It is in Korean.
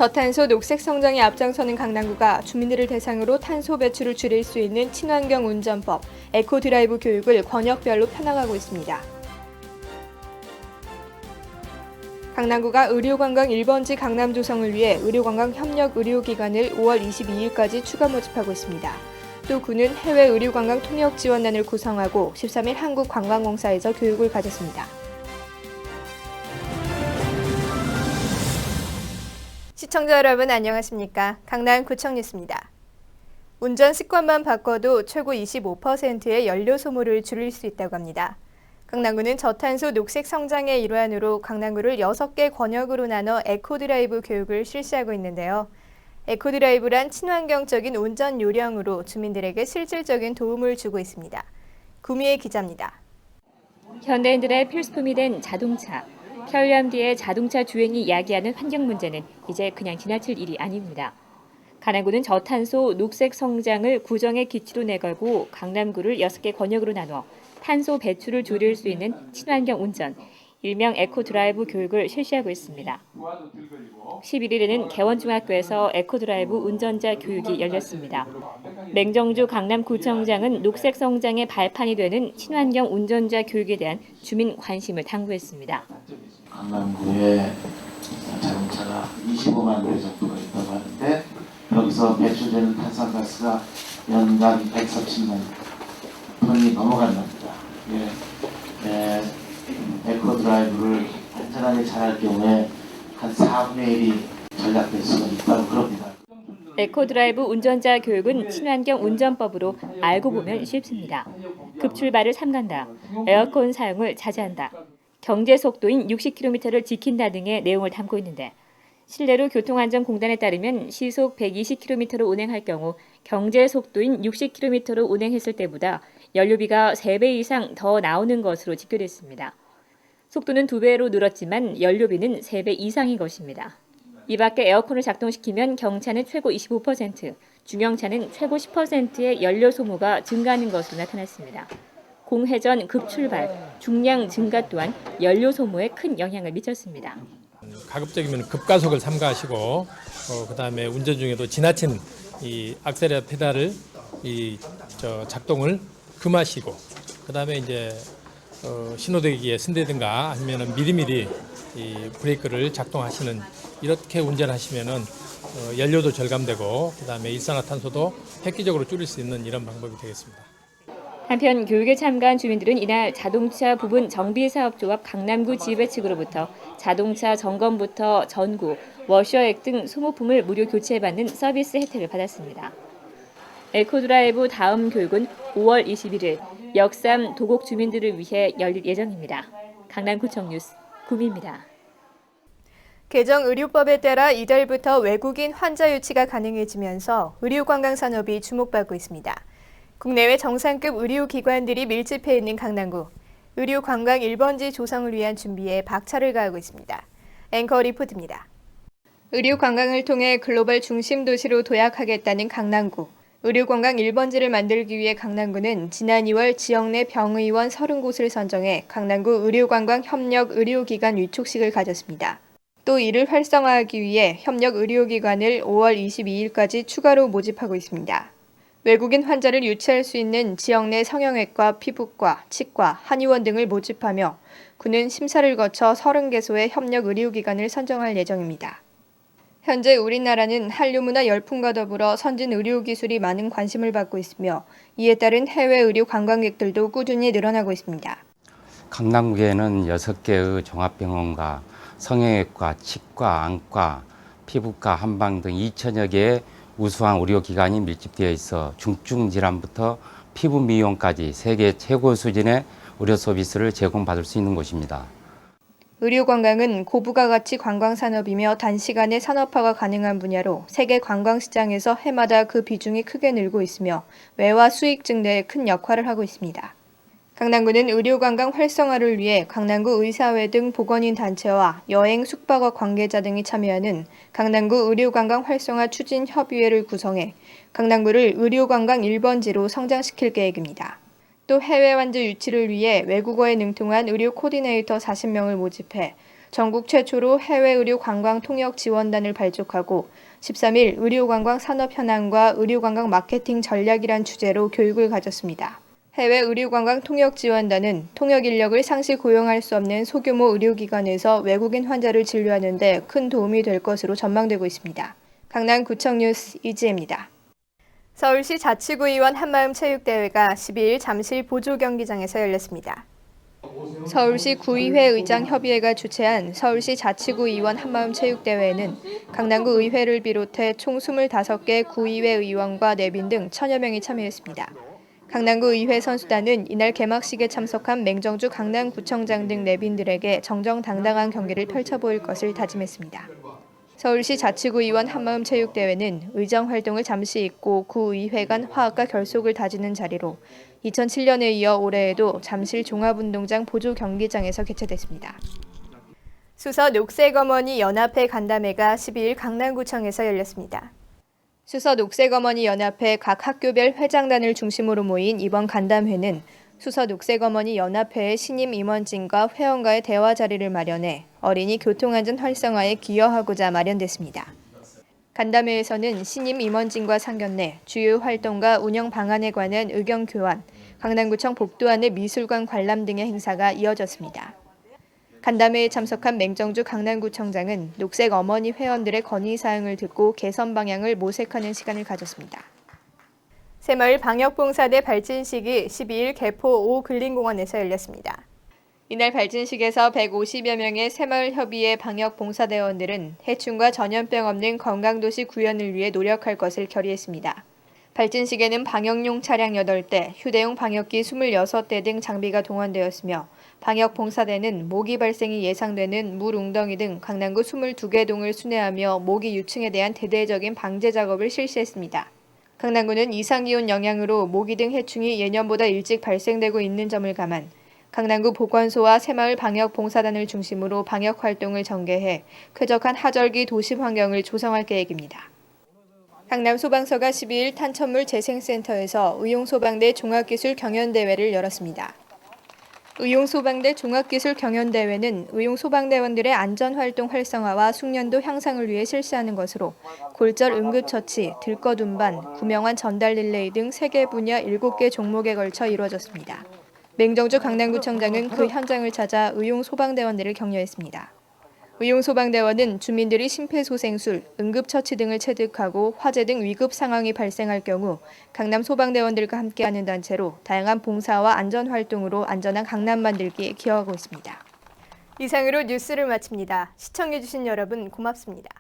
저탄소 녹색 성장에 앞장서는 강남구가 주민들을 대상으로 탄소 배출을 줄일 수 있는 친환경 운전법, 에코드라이브 교육을 권역별로 펴나가고 있습니다. 강남구가 의료관광 1번지 강남 조성을 위해 의료관광 협력 의료기관을 5월 22일까지 추가 모집하고 있습니다. 또 구는 해외 의료관광 통역 지원단을 구성하고 13일 한국관광공사에서 교육을 가졌습니다. 시청자 여러분 안녕하십니까? 강남구청 뉴스입니다. 운전 습관만 바꿔도 최고 25%의 연료 소모를 줄일 수 있다고 합니다. 강남구는 저탄소 녹색 성장의 일환으로 강남구를 6개 권역으로 나눠 에코드라이브 교육을 실시하고 있는데요. 에코드라이브란 친환경적인 운전 요령으로 주민들에게 실질적인 도움을 주고 있습니다. 구미애 기자입니다. 현대인들의 필수품이 된 자동차. 켜울염 뒤에 자동차 주행이 야기하는 환경 문제는 이제 그냥 지나칠 일이 아닙니다. 강남구는 저탄소 녹색 성장을 구정의 기치로 내걸고 강남구를 6개 권역으로 나누어 탄소 배출을 줄일 수 있는 친환경 운전, 일명 에코드라이브 교육을 실시하고 있습니다. 11일에는 개원중학교에서 에코드라이브 운전자 교육이 열렸습니다. 맹정주 강남구청장은 녹색 성장의 발판이 되는 친환경 운전자 교육에 대한 주민 관심을 당부했습니다. 강남구에 자동차가 25만 대 정도가 있다고 하는데 여기서 배출되는 탄산가스가 연간 130만 톤이 넘어가는 겁니다. 에코드라이브를 안전하게 잘할 경우에 한 4분의 1이 절약될 수가 있다고 그럽니다. 에코드라이브 운전자 교육은 친환경 운전법으로 알고 보면 쉽습니다. 급출발을 삼간다, 에어컨 사용을 자제한다, 경제 속도인 60km를 지킨다 등의 내용을 담고 있는데 실내로 교통안전공단에 따르면 시속 120km로 운행할 경우 경제 속도인 60km로 운행했을 때보다 연료비가 3배 이상 더 나오는 것으로 집계됐습니다. 속도는 2배로 늘었지만 연료비는 3배 이상인 것입니다. 이 밖에 에어컨을 작동시키면 경차는 최고 25%, 중형차는 최고 10%의 연료 소모가 증가하는 것으로 나타났습니다. 공회전 급출발, 중량 증가 또한 연료 소모에 큰 영향을 미쳤습니다. 가급적이면 급가속을 삼가하시고 그다음에 운전 중에도 지나친 이 악셀레 페달을 작동을 금하시고 그다음에 이제 신호대기에 쓴다든가 아니면은 미리미리 이 브레이크를 작동하시는 이렇게 운전하시면은 연료도 절감되고 그다음에 일산화탄소도 획기적으로 줄일 수 있는 이런 방법이 되겠습니다. 한편 교육에 참가한 주민들은 이날 자동차 부분 정비사업조합 강남구 지회 측으로부터 자동차 점검부터 전구, 워셔액 등 소모품을 무료 교체받는 서비스 혜택을 받았습니다. 에코드라이브 다음 교육은 5월 21일 역삼 도곡 주민들을 위해 열릴 예정입니다. 강남구청 뉴스 구미입니다. 개정 의료법에 따라 이달부터 외국인 환자 유치가 가능해지면서 의료관광 산업이 주목받고 있습니다. 국내외 정상급 의료기관들이 밀집해 있는 강남구, 의료관광 1번지 조성을 위한 준비에 박차를 가하고 있습니다. 앵커 리포트입니다. 의료관광을 통해 글로벌 중심 도시로 도약하겠다는 강남구. 의료관광 1번지를 만들기 위해 강남구는 지난 2월 지역 내 병의원 30곳을 선정해 강남구 의료관광 협력 의료기관 위촉식을 가졌습니다. 또 이를 활성화하기 위해 협력 의료기관을 5월 22일까지 추가로 모집하고 있습니다. 외국인 환자를 유치할 수 있는 지역 내 성형외과, 피부과, 치과, 한의원 등을 모집하며 구는 심사를 거쳐 30개소의 협력 의료기관을 선정할 예정입니다. 현재 우리나라는 한류문화 열풍과 더불어 선진 의료기술이 많은 관심을 받고 있으며 이에 따른 해외 의료 관광객들도 꾸준히 늘어나고 있습니다. 강남구에는 6개의 종합병원과 성형외과, 치과, 안과, 피부과, 한방 등 2천여 개의 우수한 의료기관이 밀집되어 있어 중증 질환부터 피부 미용까지 세계 최고 수준의 의료 서비스를 제공받을 수 있는 곳입니다. 의료관광은 고부가 가치 관광산업이며 단시간에 산업화가 가능한 분야로 세계 관광시장에서 해마다 그 비중이 크게 늘고 있으며 외화 수익 증대에 큰 역할을 하고 있습니다. 강남구는 의료관광 활성화를 위해 강남구 의사회 등 보건인 단체와 여행 숙박업 관계자 등이 참여하는 강남구 의료관광 활성화 추진 협의회를 구성해 강남구를 의료관광 1번지로 성장시킬 계획입니다. 또 해외 환자 유치를 위해 외국어에 능통한 의료 코디네이터 40명을 모집해 전국 최초로 해외 의료 관광 통역 지원단을 발족하고 13일 의료관광 산업 현황과 의료관광 마케팅 전략이란 주제로 교육을 가졌습니다. 해외 의료관광 통역 지원단은 통역 인력을 상시 고용할 수 없는 소규모 의료기관에서 외국인 환자를 진료하는 데 큰 도움이 될 것으로 전망되고 있습니다. 강남구청 뉴스 이지혜입니다. 서울시 자치구의원 한마음 체육대회가 12일 잠실 보조경기장에서 열렸습니다. 서울시 구의회 의장 협의회가 주최한 서울시 자치구의원 한마음 체육대회에는 강남구 의회를 비롯해 총 25개 구의회 의원과 내빈 등 1000여 명이 참여했습니다. 강남구 의회 선수단은 이날 개막식에 참석한 맹정주 강남구청장 등 내빈들에게 정정당당한 경기를 펼쳐 보일 것을 다짐했습니다. 서울시 자치구의원 한마음 체육대회는 의정 활동을 잠시 잊고 구의회 간 화합과 결속을 다지는 자리로 2007년에 이어 올해에도 잠실 종합운동장 보조경기장에서 개최됐습니다. 수서 녹색어머니 연합회 간담회가 12일 강남구청에서 열렸습니다. 수서 녹색어머니 연합회 각 학교별 회장단을 중심으로 모인 이번 간담회는 수서 녹색어머니 연합회의 신임 임원진과 회원과의 대화 자리를 마련해 어린이 교통안전 활성화에 기여하고자 마련됐습니다. 간담회에서는 신임 임원진과 상견례, 주요 활동과 운영 방안에 관한 의견 교환, 강남구청 복도안의 미술관 관람 등의 행사가 이어졌습니다. 간담회에 참석한 맹정주 강남구청장은 녹색 어머니 회원들의 건의사항을 듣고 개선 방향을 모색하는 시간을 가졌습니다. 새마을 방역봉사대 발진식이 12일 개포 5 근린공원에서 열렸습니다. 이날 발진식에서 150여 명의 새마을협의회 방역봉사대원들은 해충과 전염병 없는 건강도시 구현을 위해 노력할 것을 결의했습니다. 발진식에는 방역용 차량 8대, 휴대용 방역기 26대 등 장비가 동원되었으며 방역봉사대는 모기 발생이 예상되는 물 웅덩이 등 강남구 22개 동을 순회하며 모기 유충에 대한 대대적인 방제 작업을 실시했습니다. 강남구는 이상기온 영향으로 모기 등 해충이 예년보다 일찍 발생되고 있는 점을 감안 강남구 보건소와 새마을 방역봉사단을 중심으로 방역활동을 전개해 쾌적한 하절기 도심 환경을 조성할 계획입니다. 강남소방서가 12일 탄천물 재생센터에서 의용소방대 종합기술 경연대회를 열었습니다. 의용소방대 종합기술 경연대회는 의용소방대원들의 안전활동 활성화와 숙련도 향상을 위해 실시하는 것으로 골절 응급처치, 들것 운반, 구명환 전달 릴레이 등 3개 분야 7개 종목에 걸쳐 이루어졌습니다. 맹정주 강남구청장은 그 현장을 찾아 의용소방대원들을 격려했습니다. 의용소방대원은 주민들이 심폐소생술, 응급처치 등을 체득하고 화재 등 위급 상황이 발생할 경우 강남소방대원들과 함께하는 단체로 다양한 봉사와 안전활동으로 안전한 강남 만들기에 기여하고 있습니다. 이상으로 뉴스를 마칩니다. 시청해주신 여러분 고맙습니다.